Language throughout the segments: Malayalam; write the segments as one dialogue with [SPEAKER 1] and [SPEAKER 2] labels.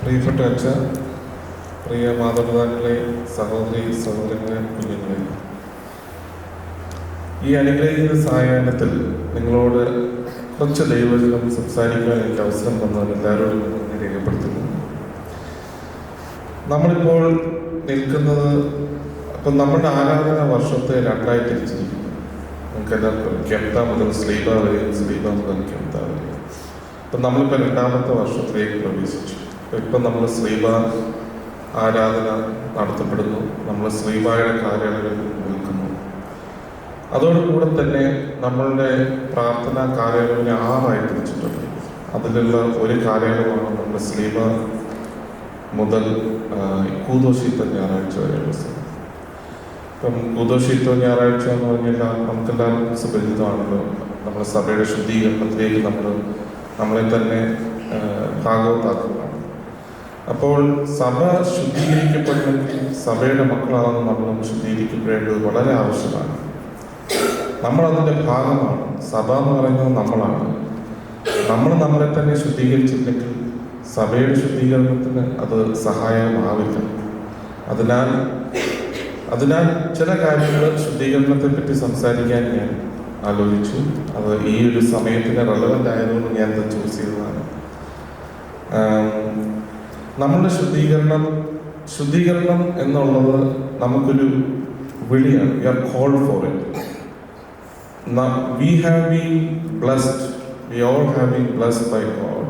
[SPEAKER 1] പ്രിയപ്പെട്ട അച്ഛ, പ്രിയ മാതാപിതാക്കളെ, സഹോദരി സഹോദരങ്ങളെ, കുഞ്ഞുങ്ങളെ, ഈ അനുഗ്രഹീത സായാഹ്നത്തിൽ നിങ്ങളോട് കുറച്ച് ദൈവവചനം സംസാരിക്കാൻ എനിക്ക് അവസരം തന്നതിന് എല്ലാവരോടും നന്ദി രേഖപ്പെടുത്തുന്നു. നമ്മളിപ്പോൾ നിൽക്കുന്നത് ഇപ്പം നമ്മുടെ ആരാധന വർഷത്തെ രണ്ടായി തിരിച്ചിരിക്കുന്നു. നമുക്കെല്ലാവർക്കും കെംത മുതൽ സ്ലീബ വരെ, സ്ലീബ മുതൽ കെംത വരെ. ഇപ്പം നമ്മളിപ്പോൾ രണ്ടാമത്തെ വർഷത്തിലേക്ക് പ്രവേശിച്ചു. ഇപ്പം നമ്മൾ സ്ലീബ ആരാധന നടത്തപ്പെടുന്നു. നമ്മൾ സ്ലീബായുടെ കാലയളവിൽ നിൽക്കുന്നു. അതോടുകൂടെ തന്നെ നമ്മളുടെ പ്രാർത്ഥനാ കാലയളവിനെ 6 തിരിച്ചിട്ടുണ്ട്. അതിലുള്ള ഒരു കാലയളവാണ് നമ്മുടെ സ്ലീബ മുതൽ കൂദോശീത്ത ഞായറാഴ്ച വരെ ദിവസം. ഇപ്പം കൂദോശീത്ത ഞായറാഴ്ച എന്ന് പറഞ്ഞാൽ നമുക്കെല്ലാവർക്കും സുപരിചിതമാണല്ലോ. നമ്മുടെ സഭയുടെ ശുദ്ധീകരണത്തിലേക്ക് നമ്മളെ തന്നെ ഭാഗവത്താക്കുന്നതാണ്. അപ്പോൾ സഭ ശുദ്ധീകരിക്കപ്പെടണമെങ്കിൽ സഭയുടെ മക്കളാണെന്ന് നമ്മൾ ശുദ്ധീകരിക്കപ്പെടേണ്ടത് വളരെ ആവശ്യമാണ്. നമ്മളതിൻ്റെ ഭാഗമാണ്. സഭ എന്ന് പറയുന്നത് നമ്മളാണ്. നമ്മളെ തന്നെ ശുദ്ധീകരിച്ചില്ലെങ്കിൽ സഭയുടെ ശുദ്ധീകരണത്തിന് അത് സഹായമാവില്ല. അതിനാൽ ചില കാര്യങ്ങൾ ശുദ്ധീകരണത്തെ പറ്റി സംസാരിക്കാൻ ഞാൻ ആലോചിച്ചു. അത് ഈ ഒരു സമയത്തിന് റെലവൻ്റ് ആയതുകൊണ്ട് ഞാൻ അത് ചൂസ് ചെയ്തതാണ്. നമ്മളുടെ ശുദ്ധീകരണം എന്നുള്ളത് നമുക്കൊരു വിളിയാണ്. We are called for it. We have been blessed. We all have been blessed by God.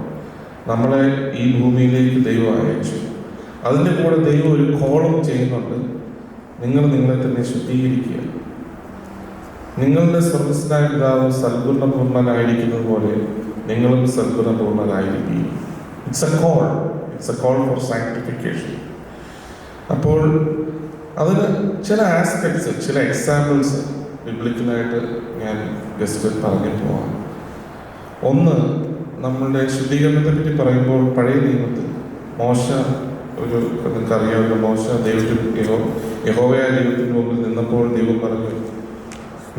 [SPEAKER 1] നമ്മളെ ഈ ഭൂമിയിലേക്ക് ദൈവം അയച്ചു. അതിൻ്റെ കൂടെ ദൈവം ഒരു കോളും ചെയ്യുന്നുണ്ട്. നിങ്ങളെ തന്നെ ശുദ്ധീകരിക്കുക. നിങ്ങളുടെ സ്വർഗസ്നായ പിതാവ് സൽഗുണപൂർണ്ണനായിരിക്കുന്നത് പോലെ നിങ്ങളും സൽഗുണപൂർണ്ണനായിരിക്കും. It's a call for sanctification. അപ്പോൾ അതിന് ചില ആസ്പെക്ട്സ്, ചില എക്സാമ്പിൾസ് ബിബ്ലിക്കലായിട്ട് ഞാൻ ജസ്റ്റ് പറഞ്ഞു പോവാം. ഒന്ന്, നമ്മളുടെ ശുദ്ധീകരണത്തെ പറ്റി പറയുമ്പോൾ പഴയ നിയമത്തിൽ മോശ, നിങ്ങൾക്കറിയാവുന്ന മോശ യഹോവയായ ദൈവത്തിന് മുമ്പിൽ നിന്നപ്പോൾ ദൈവം പറഞ്ഞു,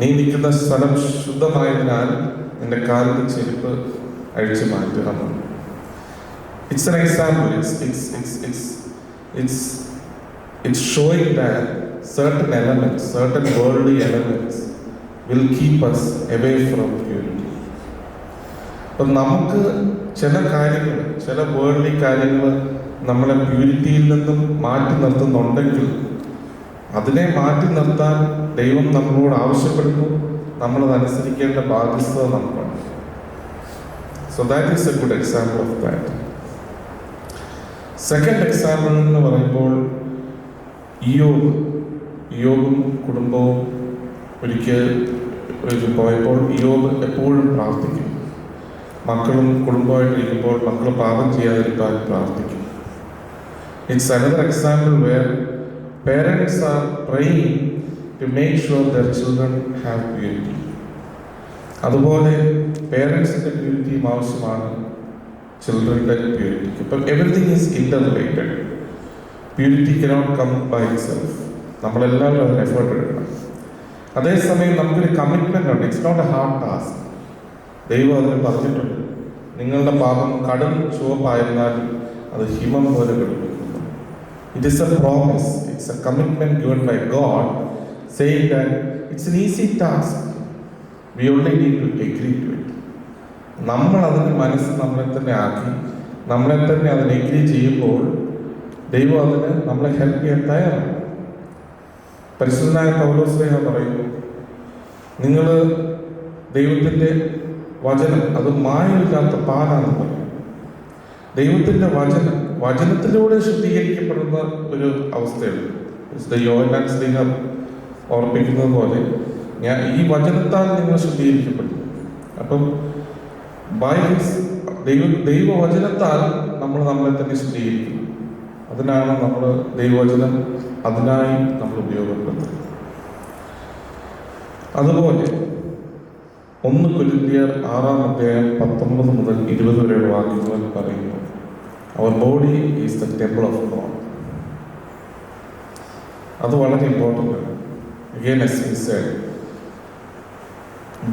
[SPEAKER 1] നീ നിൽക്കുന്ന സ്ഥലം ശുദ്ധമായതിനാൽ നിന്റെ കാലിന്റെ ചെരുപ്പ് അഴിച്ചു മാറ്റുക. It's an example. It's showing that certain elements, certain worldly elements will keep us away from purity. അപ്പം നമുക്ക് ചില കാര്യങ്ങൾ, ചില വേൾഡ്ലി കാര്യങ്ങൾ നമ്മളെ പ്യൂരിറ്റിയിൽ നിന്നും മാറ്റി നിർത്തുന്നുണ്ടെങ്കിൽ അതിനെ മാറ്റി നിർത്താൻ ദൈവം നമ്മളോട് ആവശ്യപ്പെടുന്നു. നമ്മളത് അനുസരിക്കേണ്ട ബാധ്യത നമുക്കുണ്ട്. So that is A good example of that. Second example എന്ന് പറയുമ്പോൾ ഇയ്യോബും കുടുംബവും ഒരിക്കൽ പോയപ്പോൾ ഇയ്യോബ് എപ്പോഴും പ്രാർത്ഥിക്കും. മക്കളും കുടുംബമായിട്ടിരിക്കുമ്പോൾ മക്കൾ പാപം ചെയ്യാതിരിക്കാൻ പ്രാർത്ഥിക്കും. It's another example where parents are praying to make sure their children have purity. അതുപോലെ പേരൻസിന്റെ പ്യൂരിറ്റിയും ആവശ്യമാണ്, ചിൽഡ്രൻ്റെ പ്യൂരിറ്റിക്ക്. ഇപ്പം everything is interrelated. Purity cannot come by itself. നമ്മളെല്ലാവരും അതിന് എഫേർട്ട് എടുക്കണം. അതേസമയം നമുക്കൊരു കമ്മിറ്റ്മെന്റ് ഉണ്ട്. It's not a hard task. ദൈവം അതിന് പറഞ്ഞിട്ടുണ്ട്, നിങ്ങളുടെ പാപം കടും ചുവപ്പായിരുന്നാലും അത് ഹിമം പോലെ വെളുപ്പിക്കുന്നു. It is a promise. It's a commitment given by God saying that it's an easy task. We only need to agree to it. നമ്മൾ അതിന് മനസ്സ് നമ്മളെ തന്നെ ആക്കി നമ്മളെ തന്നെ അതിന് എഗ്രി ചെയ്യുമ്പോൾ ദൈവം അതിന് നമ്മളെ ഹെൽപ്പ് ചെയ്യാൻ തയ്യാറാണ്. പരിശുദ്ധനായ പൗലോസ്ലീഹ പറയുന്നു, നിങ്ങൾ ദൈവത്തിൻ്റെ വചനം അത് മായമില്ലാത്ത പാലാണെന്ന് പറയും. ദൈവത്തിൻ്റെ വചനത്തിലൂടെ ശുദ്ധീകരിക്കപ്പെടുന്ന ഒരു അവസ്ഥയുണ്ട്. യോഹന്നാൻ സ്ലീഹ ഓർമ്മിപ്പിക്കുന്നത് പോലെ ഈ വചനത്താൽ നിങ്ങൾ ശുദ്ധീകരിക്കപ്പെടുന്നു. അപ്പം ദൈവവചനത്താൽ നമ്മളെ തന്നെ ശുദ്ധീകരിക്കുന്നു. അതിനാണ് നമ്മൾ ദൈവവചനം അതിനായി നമ്മൾ ഉപയോഗപ്പെടുത്തുന്നത്. അതുപോലെ 1 കൊരിന്ത്യർ 6-19 മുതൽ 20 വരെയുള്ള വാക്യങ്ങൾ പറയുന്നു, our body is the temple of God. അത് വളരെ ഇമ്പോർട്ടൻ്റ് ആണ്. Again, as we said,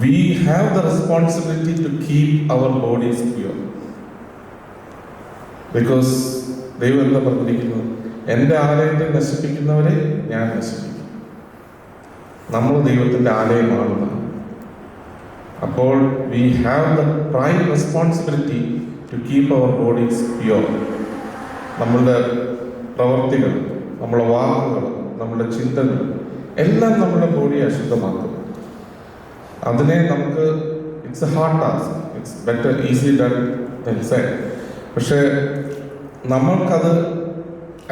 [SPEAKER 1] we have the responsibility to keep our bodies pure. Because ദൈവം എന്താ പറഞ്ഞിരിക്കുന്നത്? എൻ്റെ ആലയത്തെ നശിപ്പിക്കുന്നവരെ ഞാൻ നശിപ്പിക്കും. നമ്മൾ ദൈവത്തിൻ്റെ ആലയമാണ്. അപ്പോൾ we have the prime responsibility to keep our bodies pure. നമ്മളുടെ പ്രവർത്തികൾ, നമ്മുടെ വാക്കുകൾ, നമ്മുടെ ചിന്തകൾ എല്ലാം നമ്മുടെ ബോഡിയെ അശുദ്ധമാക്കും. അതിനെ നമുക്ക് it's a hard task. It's better easy done than said. പക്ഷേ നമ്മൾക്കത്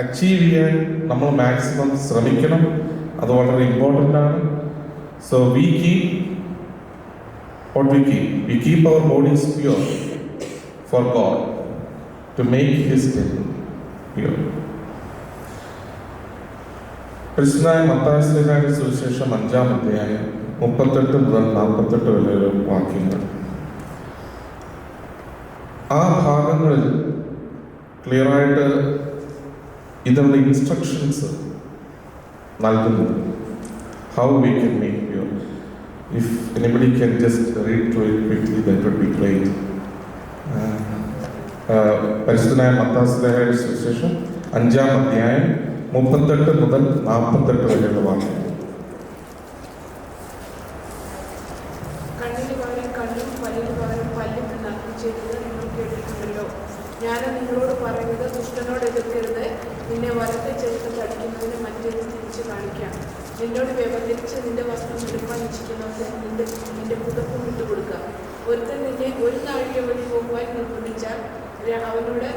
[SPEAKER 1] അച്ചീവ് ചെയ്യാൻ നമ്മൾ മാക്സിമം ശ്രമിക്കണം. അത് വളരെ ഇമ്പോർട്ടൻ്റ് ആണ്. So we keep our bodies pure for God to make his temple pure. പരിശുദ്ധനായ മത്തായി ശ്ലീഹായുടെ സുവിശേഷം 5-ാം അധ്യായം 38 മുതൽ 48 വരെ വാക്യങ്ങൾ. ആ ഭാഗങ്ങളിൽ ക്ലിയറായിട്ട് ഇതിനുള്ള ഇൻസ്ട്രക്ഷൻസ് നൽകുന്നു. How we can make pure. If anybody can just read to it quickly, that would be great. പരിശുദ്ധനായ മത്തായി ശ്ലീഹായുടെ സുവിശേഷം 5-ാം അധ്യായം 38 മുതൽ 48 വരെയുള്ള വാക്യം.
[SPEAKER 2] ഞാൻ നിങ്ങളോട് പറയുന്നത്, ദുഷ്ടനോട് എതിർക്കരുത്. നിന്നെ വലത്തെ ചെറുത്ത് കടിക്കുന്നതിന് മറ്റേത് തിരിച്ചു കാണിക്കാം. നിന്നോട് വ്യവഹരിച്ച് നിന്റെ വസ്ത്രം എടുക്കാൻ ഇച്ഛിക്കുന്നവന് നിന്റെ പുതപ്പും വിട്ടുകൊടുക്കുക. ഒരുത്തൻ നിന്നെ ഒരു നാഴിക വഴി പോകുവാൻ നിർബന്ധിച്ചാൽ അവനോട്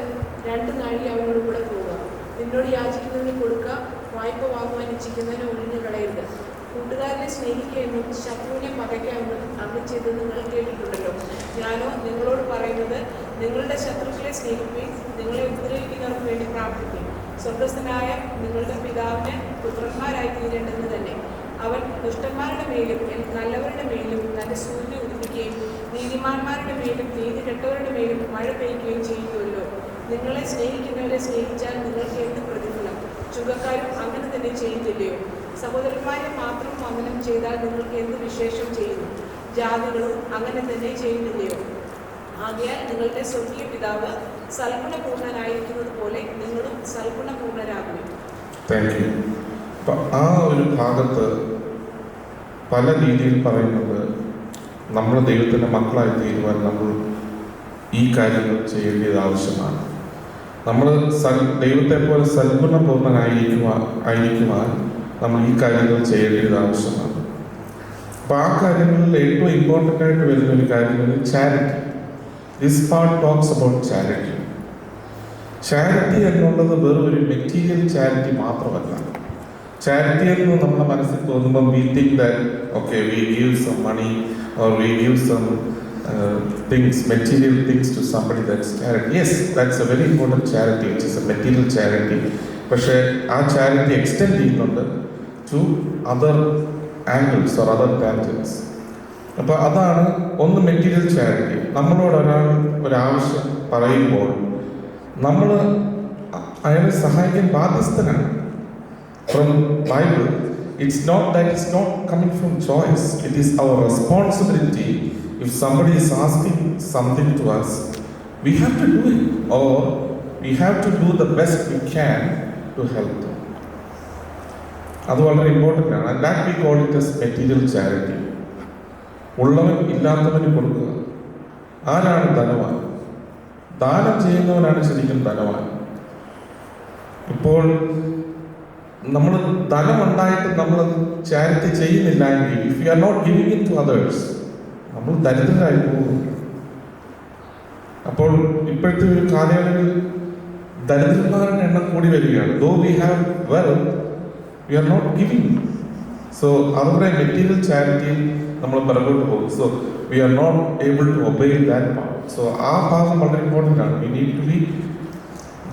[SPEAKER 2] 2 നാഴിക അവനോട് കൂടെ പോവുക. നിന്നോട് യാചിക്കുന്നതിന് കൊടുക്കുക. വായ്പ വാങ്ങുവാൻ ഇച്ഛിക്കുന്നതിന് ഒഴിഞ്ഞു കളയരുത്. കൂട്ടുകാരനെ സ്നേഹിക്കുകയെന്നും ശത്രുവിനെ പകയ്ക്കാമെന്നും അരുളി ചെയ്ത് നിങ്ങൾ കേട്ടിട്ടുണ്ടല്ലോ. ഞാനോ നിങ്ങളോട് പറയുന്നത്, നിങ്ങളുടെ ശത്രുക്കളെ സ്നേഹിക്കുകയും നിങ്ങളെ ഉപദ്രവിക്കുന്നവർക്ക് വേണ്ടി പ്രാർത്ഥിക്കുകയും സ്വർഗസ്ഥനായ നിങ്ങളുടെ പിതാവിന് പുത്രന്മാരായി തീരേണ്ടത് തന്നെ. അവൻ ദുഷ്ടന്മാരുടെ മേലും നല്ലവരുടെ മേലും തന്റെ സൂര്യനെ ഉദിപ്പിക്കുകയും നീതിമാന്മാരുടെ മേലും നീതി കെട്ടവരുടെ മേലും മഴ പെയ്യുകയും ചെയ്യുമല്ലോ. നിങ്ങളെ സ്നേഹിക്കുന്നവരെ സ്നേഹിച്ചാൽ നിങ്ങൾക്ക് എന്ത് പ്രതിഫലം? ചുങ്കക്കാരും അങ്ങനെ തന്നെ ചെയ്യുന്നില്ലയോ? സഹോദരന്മാരെ മാത്രം വന്ദനം ചെയ്താൽ നിങ്ങൾക്ക് എന്ത് വിശേഷം ചെയ്യുന്നു? ജാതികളും അങ്ങനെ തന്നെ ചെയ്യുന്നില്ലയോ? ആകയാൽ നിങ്ങളുടെ സ്വർഗീയ പിതാവ് സൽഗുണപൂർണനായിരിക്കുന്നത് പോലെ നിങ്ങളും സൽഗുണപൂർണരാകും.
[SPEAKER 1] ആ ഒരു ഭാഗത്ത് പല രീതിയിൽ പറയുന്നത്, നമ്മൾ ദൈവത്തിൻ്റെ മക്കളായി തീരുവാൻ നമ്മൾ ഈ കാര്യങ്ങൾ ചെയ്യേണ്ടത് ആവശ്യമാണ്. നമ്മൾ ദൈവത്തെ പോലെ സൽഗുണപൂർണനായിരിക്കുവാൻ നമ്മൾ ഈ കാര്യങ്ങൾ ചെയ്യേണ്ടത് ആവശ്യമാണ്. അപ്പോൾ ആ കാര്യങ്ങളിൽ ഏറ്റവും ഇമ്പോർട്ടൻ്റ് ആയിട്ട് വരുന്ന ഒരു കാര്യമാണ് charity. This part talks about charity. Charity എന്നുള്ളത് വെറും ഒരു മെറ്റീരിയൽ ചാരിറ്റി മാത്രമല്ല. ചാരിറ്റി എന്ന് നമ്മുടെ മനസ്സിൽ തോന്നുമ്പോൾ we think that okay we give some money or we give some things, material things to somebody, that's charity. Yes, that's a very important charity, which is a material charity. പക്ഷേ ആ ചാരിറ്റി എക്സ്റ്റെൻഡ് ചെയ്യുന്നുണ്ട് to other angles or other tangents. അപ്പോൾ അതാണ് ഒന്ന് മെറ്റീരിയൽ ചാരിറ്റി. നമ്മളോട് ഒരാവശ്യം പറയുമ്പോൾ നമ്മൾ അയാളെ സഹായിക്കാൻ ബാധ്യസ്ഥനാണ്. From Bible it's not that it's not coming from choice, it is our responsibility. If somebody is asking something to us, we have to do it, or we have to do the best we can to help them. അത് വളരെ ഇമ്പോർട്ടൻ്റ് ആണ്. And that we call it as material charity. ഉള്ളവൻ ഇല്ലാത്തവന് കൊടുക്കുക. ആരാണ് ധനവാൻ? ദാനം ചെയ്യുന്നവനാണ് ശരിക്കും ധനവാൻ. ഇപ്പോൾ നമ്മൾ ധനമുണ്ടായിട്ട് നമ്മൾ ചാരിറ്റി ചെയ്യുന്നില്ല എങ്കിൽ, if you are not giving it to others, നമ്മൾ ദരിദ്രരായി പോകും. അപ്പോൾ ഇപ്പോഴത്തെ ഒരു കാലയളവിൽ ദരിദ്രന്മാരുടെ എണ്ണം കൂടി വരികയാണ്. Though we have wealth, we are not giving. So അവരുടെ മെറ്റീരിയൽ ചാരിറ്റിയിൽ നമ്മൾ പിറകോട്ട് പോകും. So we are not able to obey that part. So ആ ഭാഗം വളരെ ഇമ്പോർട്ടൻ്റ് ആണ്. We need to be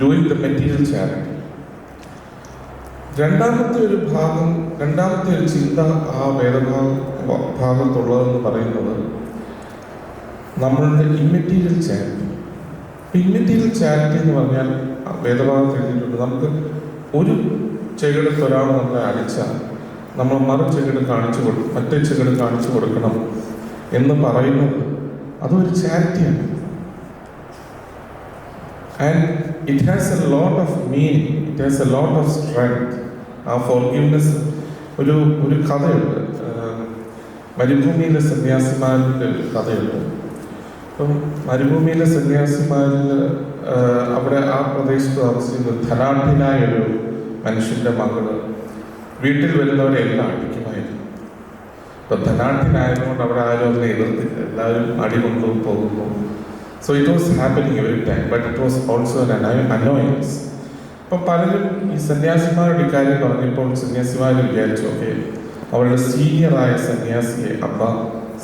[SPEAKER 1] doing the material charity. രണ്ടാമത്തെ ഒരു ചിന്ത ആ ഭാഗത്തുള്ളതെന്ന് പറയുന്നത് നമ്മളുടെ ഇമ്മെറ്റീരിയൽ ചാരിറ്റി. ഇമ്മെറ്റീരിയൽ ചാരിറ്റി എന്ന് പറഞ്ഞാൽ വേദഭാഗത്ത് എഴുതിയിട്ടുണ്ട്, നമുക്ക് ഒരു ചെകിടത്ത് ഒരാൾ നമ്മളെ അടിച്ചാൽ നമ്മൾ മറ്റേ ചെകിട് കാണിച്ചു കൊടുക്കണം എന്ന് പറയുന്നത് അതൊരു ചാരിറ്റിയാണ്. And it has a lot of meaning, it has a lot of strength. ആ ഫോർഗീവ്നെസ് ഒരു കഥയുണ്ട്, മരുഭൂമിയിലെ സന്യാസിമാരുടെ ഒരു കഥയുണ്ട്. അപ്പം മരുഭൂമിയിലെ സന്യാസിമാരിൽ അവിടെ ആ പ്രദേശത്ത് താമസിക്കുന്ന ധനാഢ്യനായ ഒരു മനുഷ്യൻ്റെ മകള് വീട്ടിൽ വരുന്നവരെ എല്ലാം അടിക്കുമായിരുന്നു. അപ്പം ധനാഢ്യനായതുകൊണ്ട് അവിടെ ആരും അതിനെ എതിർത്തില്ല, എല്ലാവരും അടി കൊണ്ടു പോകുന്നു. So it was happening every time, but it was also annoyance. അപ്പം പലരും ഈ സന്യാസിമാരുടെ ഇക്കാര്യം പറഞ്ഞപ്പോൾ സന്യാസിമാർ വിചാരിച്ചു, ഓക്കെ അവരുടെ സീനിയറായ സന്യാസിയെ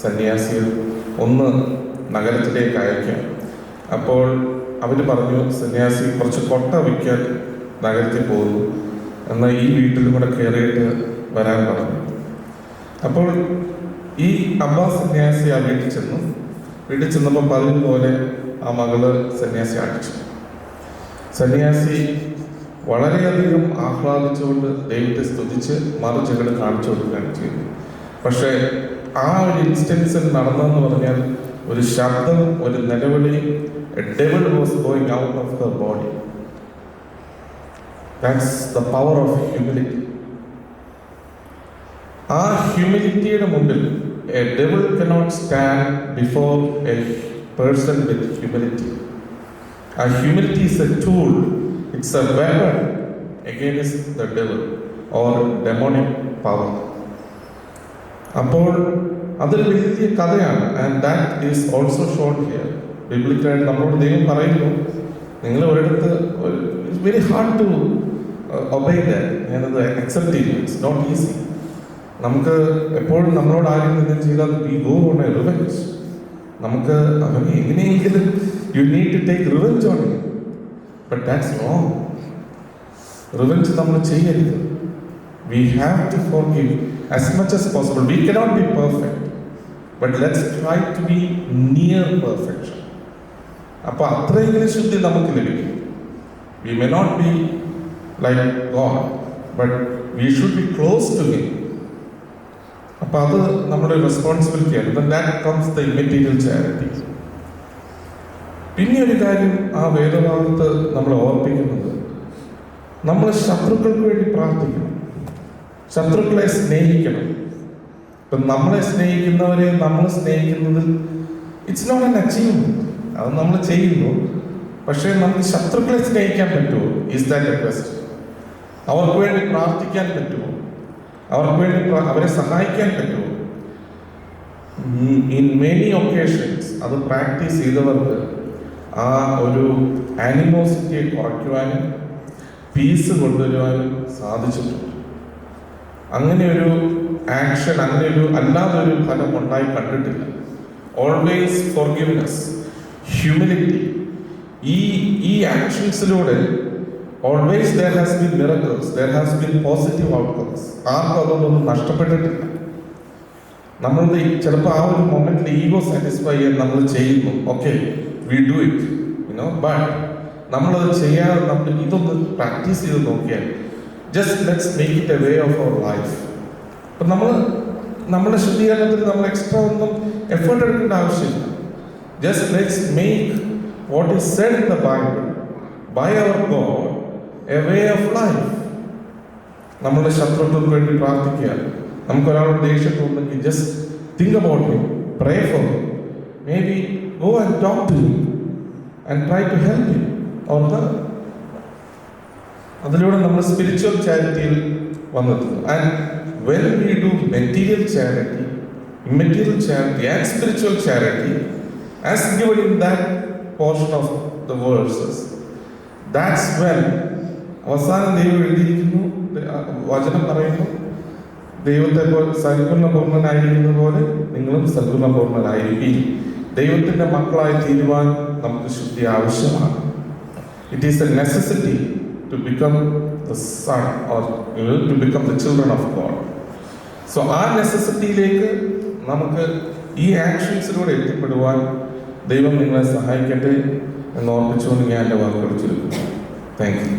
[SPEAKER 1] സന്യാസിയെ ഒന്ന് നഗരത്തിലേക്ക് അയക്കാം. അപ്പോൾ അവർ പറഞ്ഞു, സന്യാസി കുറച്ച് കൊട്ട വിൽക്കാൻ നഗരത്തിൽ പോകുന്നു, എന്നാൽ ഈ വീട്ടിലും കൂടെ കയറിയിട്ട് വരാൻ പറഞ്ഞു. അപ്പോൾ ഈ സന്യാസി ആ വീട്ടിൽ ചെന്നപ്പോൾ പതിവ് പോലെ ആ മകള് സന്യാസി അടിച്ചു. സന്യാസി വളരെയധികം ആഹ്ലാദിച്ചുകൊണ്ട് ദൈവത്തെ സ്തുതിച്ച് മറുചെകിട് കാണിച്ചു കൊടുക്കുകയാണ് ചെയ്തത്. പക്ഷേ ആ ഒരു ഇൻസ്റ്റൻസിൽ നടന്നതെന്ന് പറഞ്ഞാൽ ഒരു ശബ്ദം, ഒരു നിലവിളി, a devil was going out of her body. That's the power of humility. ആ ഹ്യൂമിലിറ്റിയുടെ മുമ്പിൽ a devil cannot stand before a person with humility. A humility is a tool, it's a weapon against the devil or demonic power. അപ്പോൾ അതൊരു വലിയ കഥയാണ്. And that is also shown here. ബിബ്ലിക്കലായിട്ട് നമ്മളോട് ദൈവം പറയുന്നു, നിങ്ങൾ ഒരിടത്ത് it's very hard to obey that. ഞാനത് അക്സെപ്റ്റ് ചെയ്യുന്നു. It's not easy. നമുക്ക് എപ്പോഴും നമ്മളോട് ആരെങ്കിലും ചെയ്താൽ we go on a revenge. നമുക്ക് അവനെ എങ്ങനെയെങ്കിലും you need to take revenge on him. But that's wrong. Revenge നമ്മൾ ചെയ്യരുത്. We have to forgive as much as possible. We cannot be perfect, but let's try to be near perfection. അപ്പോൾ അത്രയെങ്കിലും ശുദ്ധി നമുക്ക് ലഭിക്കും. We may not be like God, but we should be close to Him. അപ്പോൾ അത് നമ്മുടെ റെസ്പോൺസിബിലിറ്റിയാണ്. Then that comes the immaterial charity. പിന്നെ ഒരു കാര്യം ആ വേദഭാഗത്ത് നമ്മളെ ഓർപ്പിക്കുന്നത്, നമ്മൾ ശത്രുക്കൾക്ക് വേണ്ടി പ്രാർത്ഥിക്കണം, ശത്രുക്കളെ സ്നേഹിക്കണം. ഇപ്പം നമ്മളെ സ്നേഹിക്കുന്നവരെ നമ്മൾ സ്നേഹിക്കുന്നതിൽ ഇറ്റ്സ് നോട്ട് ആൻ അച്ചീവ്മെന്റ്. അത് നമ്മൾ ചെയ്യുന്നു. പക്ഷേ നമുക്ക് ശത്രുക്കളെ സ്നേഹിക്കാൻ പറ്റുമോ? Is that A question. അവർക്ക് വേണ്ടി പ്രാർത്ഥിക്കാൻ പറ്റുമോ? അവർക്ക് വേണ്ടി അവരെ സഹായിക്കാൻ പറ്റുമോ? ഇൻ മെനി ഒക്കേഷൻസ് അത് പ്രാക്ടീസ് ചെയ്തവർക്ക് ആ ഒരു ആനിമോസിറ്റിയെ കുറയ്ക്കുവാനും പീസ് കൊണ്ടുവരുവാനും സാധിച്ചിട്ടുണ്ട്. അങ്ങനെ ഒരു ആക്ഷൻ, അങ്ങനെ ഒരു അല്ലാതൊരു ഫലം ഉണ്ടായി കണ്ടിട്ടില്ല. ഓൾവേസ് ഫോർഗിവ്നെസ്, ഹ്യൂമിലിറ്റി, ഈ ആക്ഷൻസിലൂടെ always there has been miracles, there has been positive outcomes. ആർക്കും അതൊന്നും നഷ്ടപ്പെട്ടിട്ടില്ല. നമ്മളുടെ ചിലപ്പോൾ ആ ഒരു മൊമെന്റിൽ ഈഗോ സാറ്റിസ്ഫൈ ചെയ്യാൻ നമ്മൾ ചെയ്യുന്നു, okay we do it you know, but നമ്മളത് ചെയ്യാതെ നമ്മൾ ഇതൊന്ന് പ്രാക്ടീസ് ചെയ്ത് നോക്കിയാൽ just let's make it a way of our life. അപ്പം നമ്മുടെ ശുദ്ധീകരണത്തിൽ നമ്മൾ എക്സ്ട്രാ ഒന്നും എഫേർട്ട് എടുക്കേണ്ട ആവശ്യമില്ല. Just let's make what is said in the Bible by our God a way of life. നമ്മുടെ ശത്രുക്കൾക്ക് വേണ്ടി പ്രാർത്ഥിക്കുക. നമുക്കൊരാളോട് ദേഷ്യമുണ്ടെങ്കിൽ just think about him, pray for him, may be go and talk to him and try to help him or her. അതിലൂടെ നമ്മൾ സ്പിരിച്വൽ ചാരിറ്റിയിൽ വന്നെത്തുന്നു. And when we do material charity, immaterial charity and spiritual charity as given in that portion of the verses, that's when അവസാനം ദൈവം എഴുതിയിരിക്കുന്നു, വചനം പറയുന്നു, ദൈവത്തെ പോലെ സൽഗുണപൂർണ്ണനായിരിക്കുന്ന പോലെ നിങ്ങളും സൽഗുണപൂർണ്ണനായിരിക്കും. ദൈവത്തിൻ്റെ മക്കളായി തീരുവാൻ നമുക്ക് ശുദ്ധി ആവശ്യമാണ്. It is a necessity to become the son or to become the children of God. So ആ നെസസിറ്റിയിലേക്ക് നമുക്ക് ഈ ആക്ഷൻസിലൂടെ എത്തിപ്പെടുവാൻ ദൈവം നിങ്ങളെ സഹായിക്കട്ടെ എന്ന് ഓർമ്മിച്ചുകൊണ്ട് ഞാൻ എൻ്റെ വാക്കുകൾ ചുരുക്കുന്നു. Thank you.